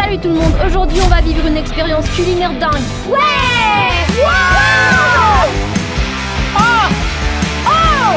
Salut tout le monde, aujourd'hui on va vivre une expérience culinaire dingue. Ouais! Wow! Oh! Oh!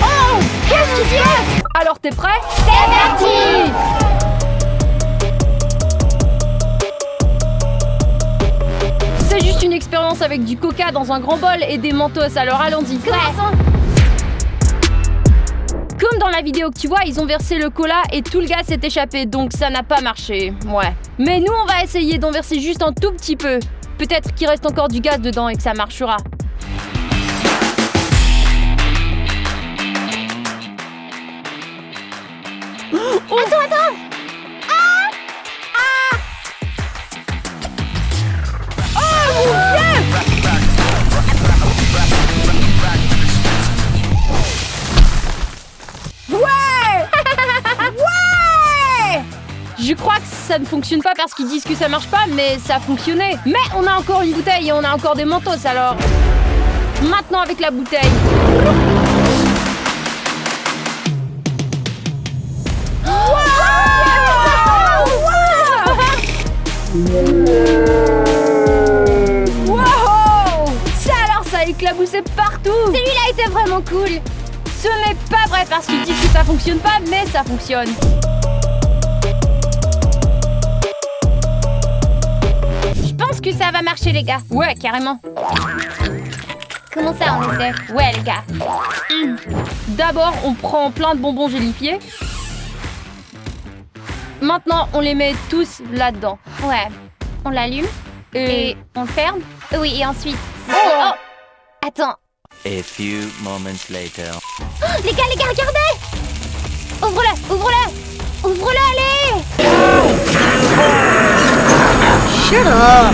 Oh! Qu'est-ce qui se passe? Alors t'es prêt? C'est parti! C'est juste une expérience avec du coca dans un grand bol et des mentos, alors allons-y. Commençons! Comme dans la vidéo que tu vois, ils ont versé le cola et tout le gaz s'est échappé, donc ça n'a pas marché. Ouais. Mais nous, on va essayer d'en verser juste un tout petit peu. Peut-être qu'il reste encore du gaz dedans et que ça marchera. Oh. Attends! Ah! Ah! Oh mon Dieu! Ouais! Ouais! Je crois que ça ne fonctionne pas parce qu'ils disent que ça marche pas, mais ça a fonctionné. Mais on a encore une bouteille et on a encore des mentos, alors... Maintenant avec la bouteille. Wow! Ça alors, ça a éclaboussé partout! Celui-là était vraiment cool! Ce n'est pas vrai parce qu'ils disent que ça fonctionne pas, mais ça fonctionne. Je pense que ça va marcher, les gars. Ouais, carrément. Comment ça, on essaie? Ouais, les gars. D'abord, on prend plein de bonbons gélifiés. Maintenant, on les met tous là-dedans. Ouais. On l'allume et on le ferme. Oui, et ensuite... Oh! Attends. A few moments later. Oh, les gars, regardez! Ouvre-le! Ouvre-le, allez! Shut up!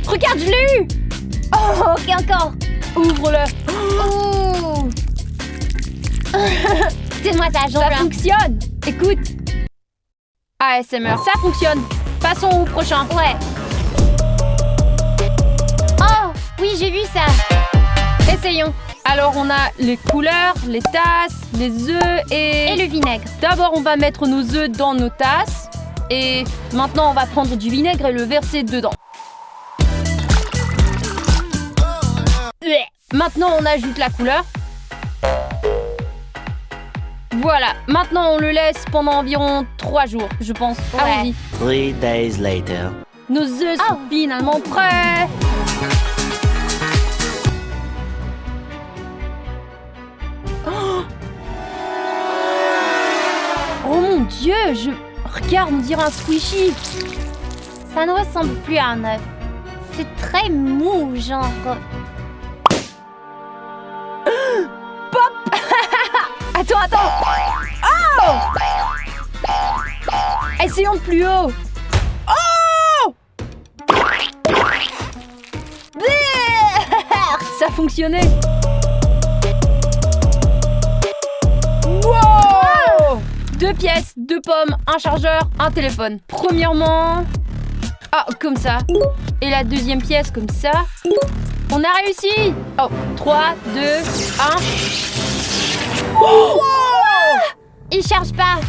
Regarde, je l'ai eu! Oh, ok, encore! Ouvre-le! Ouh! Donne-moi ta jambe, Ça là. fonctionne! Écoute! ASMR, ça fonctionne! Passons au prochain! Ouais. Oh, oui, j'ai vu ça. Essayons! Alors, on a les couleurs, les tasses, les œufs Et le vinaigre. D'abord, on va mettre nos œufs dans nos tasses. Et maintenant, on va prendre du vinaigre et le verser dedans. Maintenant, on ajoute la couleur. Voilà. Maintenant, on le laisse pendant environ 3 jours, je pense. Ouais. Allons-y. 3 days later. Nos œufs sont finalement prêts. Oh mon Dieu, Regarde, on dirait un squishy. Ça ne ressemble plus à un œuf. C'est très mou, genre... Attends. Oh! Essayons de plus haut. Oh! Ça fonctionnait. Wow! 2 pièces, 2 pommes, un chargeur, un téléphone. Premièrement... Ah, comme ça. Et la deuxième pièce, comme ça. On a réussi! Oh, 3, 2, 1... Oh! Il charge pas.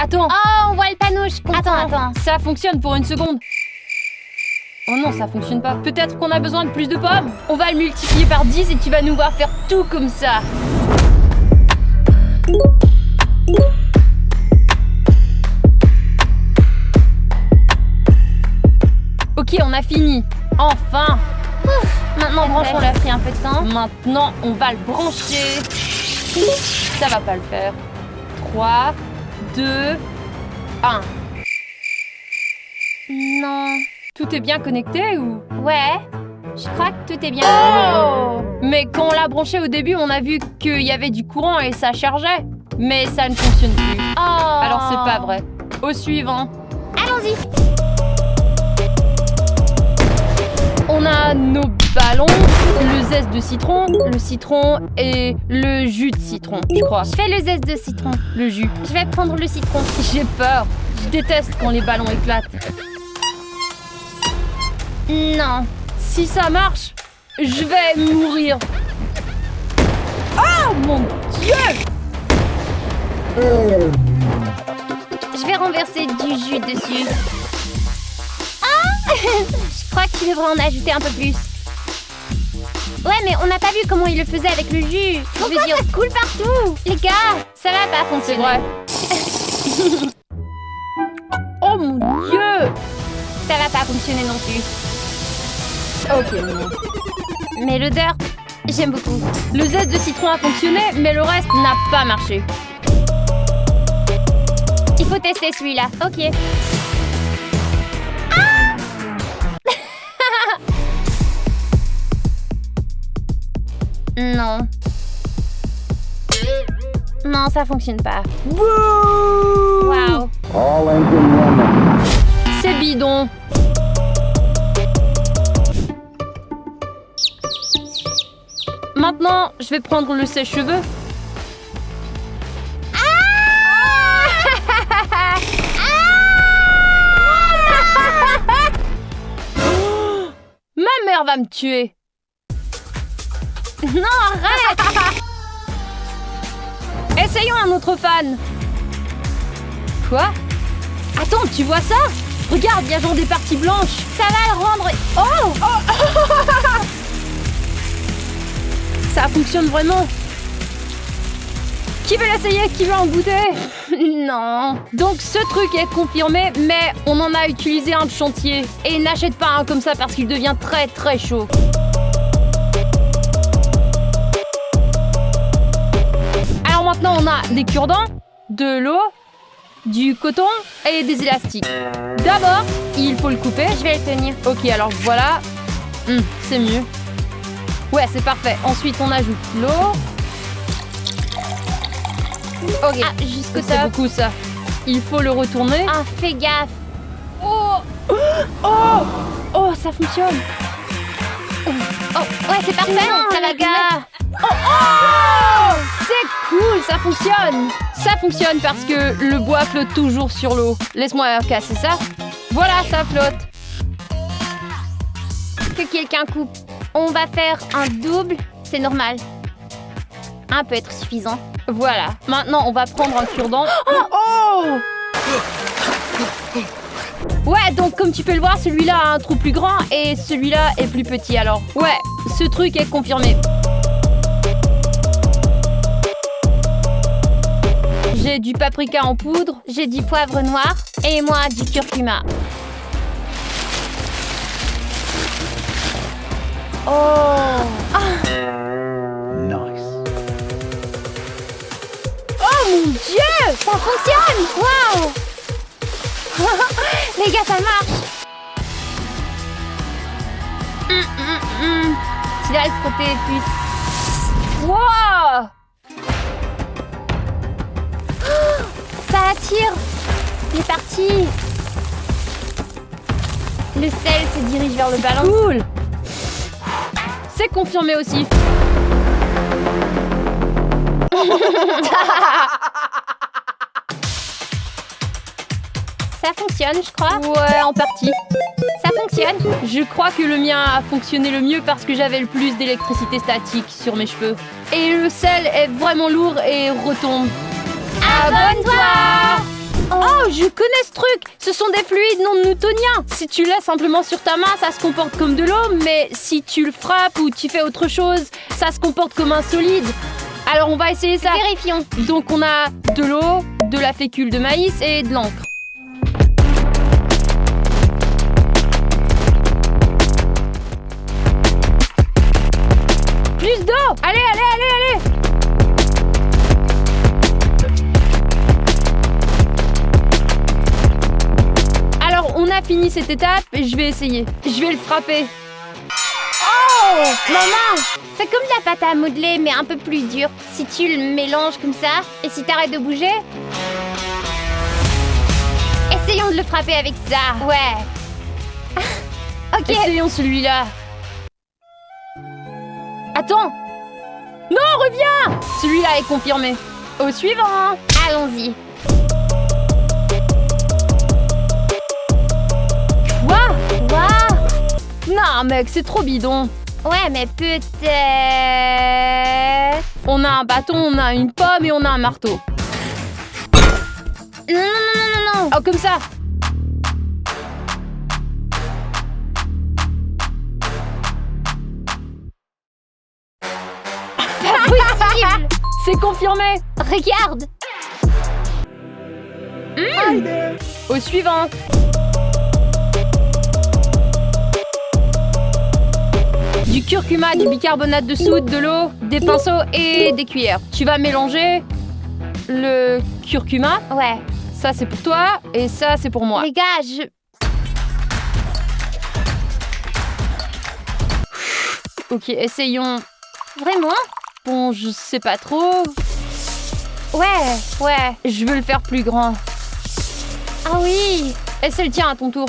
Attends. Oh, on voit le panneau, je comprends. Attends. Ça fonctionne pour 1 seconde. Oh non, ça fonctionne pas. Peut-être qu'on a besoin de plus de pommes. On va le multiplier par 10 et tu vas nous voir faire tout comme ça. Ok, on a fini. Enfin. Maintenant, branchons, on a pris un peu de temps. Maintenant, on va le brancher. Ça va pas le faire. 3, 2, 1. Non. Tout est bien connecté ou... Ouais. Je crois que tout est bien. Oh! Mais quand on l'a branché au début, on a vu qu'il y avait du courant et ça chargeait. Mais ça ne fonctionne plus. Oh. Alors c'est pas vrai. Au suivant. Allons-y. On a nos ballons, le zeste de citron, le citron et le jus de citron, je crois. Je fais le zeste de citron. Le jus. Je vais prendre le citron. J'ai peur. Je déteste quand les ballons éclatent. Non. Si ça marche, je vais mourir. mon Dieu! Je vais renverser du jus dessus. Ah! Je crois que tu devrais en ajouter un peu plus. Ouais, mais on n'a pas vu comment il le faisait avec le jus. Pourquoi ça coule partout? Les gars, ça va pas C'est fonctionner. vrai. Oh mon Dieu! Ça va pas fonctionner non plus. Ok, non. Mais l'odeur, j'aime beaucoup. Le zeste de citron a fonctionné, mais le reste n'a pas marché. Il faut tester celui-là. Ok. Non. Non, ça fonctionne pas. Waouh. C'est bidon. Maintenant, je vais prendre le sèche-cheveux. Ma mère va me tuer. Non, arrête. Essayons un autre fan. Quoi? Attends, tu vois ça? Regarde, il y a genre des parties blanches. Ça va le rendre... Oh. Ça fonctionne vraiment. Qui veut l'essayer? Qui veut en goûter? Non. Donc ce truc est confirmé, mais on en a utilisé un de chantier. Et n'achète pas un comme ça parce qu'il devient très très chaud. Alors maintenant on a des cure-dents, de l'eau, du coton et des élastiques. D'abord, il faut le couper. Je vais le tenir. Ok, alors voilà. C'est mieux. Ouais, c'est parfait. Ensuite, on ajoute l'eau. Ok. Ah, jusqu'au C'est top. beaucoup ça. Il faut le retourner. Ah, fais gaffe. Oh, oh, oh, ça fonctionne. Oh, ouais, c'est parfait. Non, ça va les bien. gars. Oh, c'est cool, ça fonctionne. Ça fonctionne parce que le bois flotte toujours sur l'eau. Laisse-moi casser ça. Voilà, ça flotte. Que quelqu'un coupe. On va faire un double. C'est normal. Un peut être suffisant. Voilà. Maintenant, on va prendre un cure-dent. Oh! Ouais, donc comme tu peux le voir, celui-là a un trou plus grand et celui-là est plus petit. Alors, ouais, ce truc est confirmé. J'ai du paprika en poudre. J'ai du poivre noir et moi du curcuma. Oh! Nice. Oh mon Dieu! Ça fonctionne! Waouh! Les gars, ça marche! Tu dois le frotter plus. Wow! Ça attire! Il est parti! Le sel se dirige vers le ballon. Cool! C'est confirmé aussi. Ça fonctionne, je crois. Ouais, en partie. Ça fonctionne. Je crois que le mien a fonctionné le mieux parce que j'avais le plus d'électricité statique sur mes cheveux. Et le sel est vraiment lourd et retombe. Abonne-toi! Oh, je connais ce truc! Ce sont des fluides non newtoniens. Si tu laisses simplement sur ta main, ça se comporte comme de l'eau, mais si tu le frappes ou tu fais autre chose, ça se comporte comme un solide. Alors on va essayer ça. Vérifions. Donc on a de l'eau, de la fécule de maïs et de l'encre. Plus d'eau! Allez, allez, allez, allez! Alors, on a fini cette étape et je vais essayer. Je vais le frapper. Oh! Maman! C'est comme de la pâte à modeler, mais un peu plus dure. Si tu le mélanges comme ça, et si t'arrêtes de bouger... Essayons de le frapper avec ça. Ouais. Ok. Essayons celui-là. Attends! Non, reviens! Celui-là est confirmé. Au suivant! Allons-y. Quoi? Waouh! Non, mec, c'est trop bidon. Ouais, mais peut-être... On On a un bâton, on a une pomme et on a un marteau. Non, non, non, non, non. Oh, comme ça. Possible. C'est confirmé. Regarde. Au suivant. Du curcuma, du bicarbonate de soude, de l'eau, des pinceaux et des cuillères. Tu vas mélanger le curcuma. Ouais. Ça, c'est pour toi et ça, c'est pour moi. Les gars, je... Ok, essayons. Vraiment? Bon, je sais pas trop. Ouais. Je veux le faire plus grand. Ah oui. Et c'est le tien à ton tour.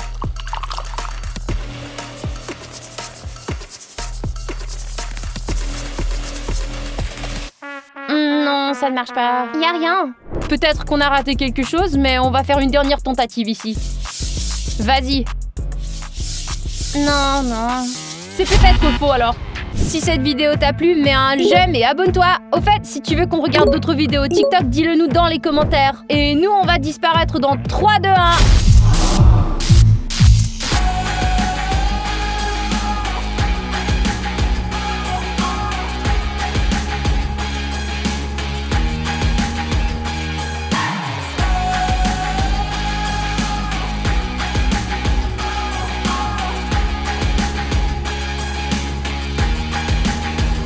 Non, ça ne marche pas. Y a rien. Peut-être qu'on a raté quelque chose, mais on va faire une dernière tentative ici. Vas-y. Non, non. C'est peut-être faux alors. Si cette vidéo t'a plu, mets un j'aime et abonne-toi. Au fait, si tu veux qu'on regarde d'autres vidéos TikTok, dis-le nous dans les commentaires. Et nous, on va disparaître dans 3, 2, 1.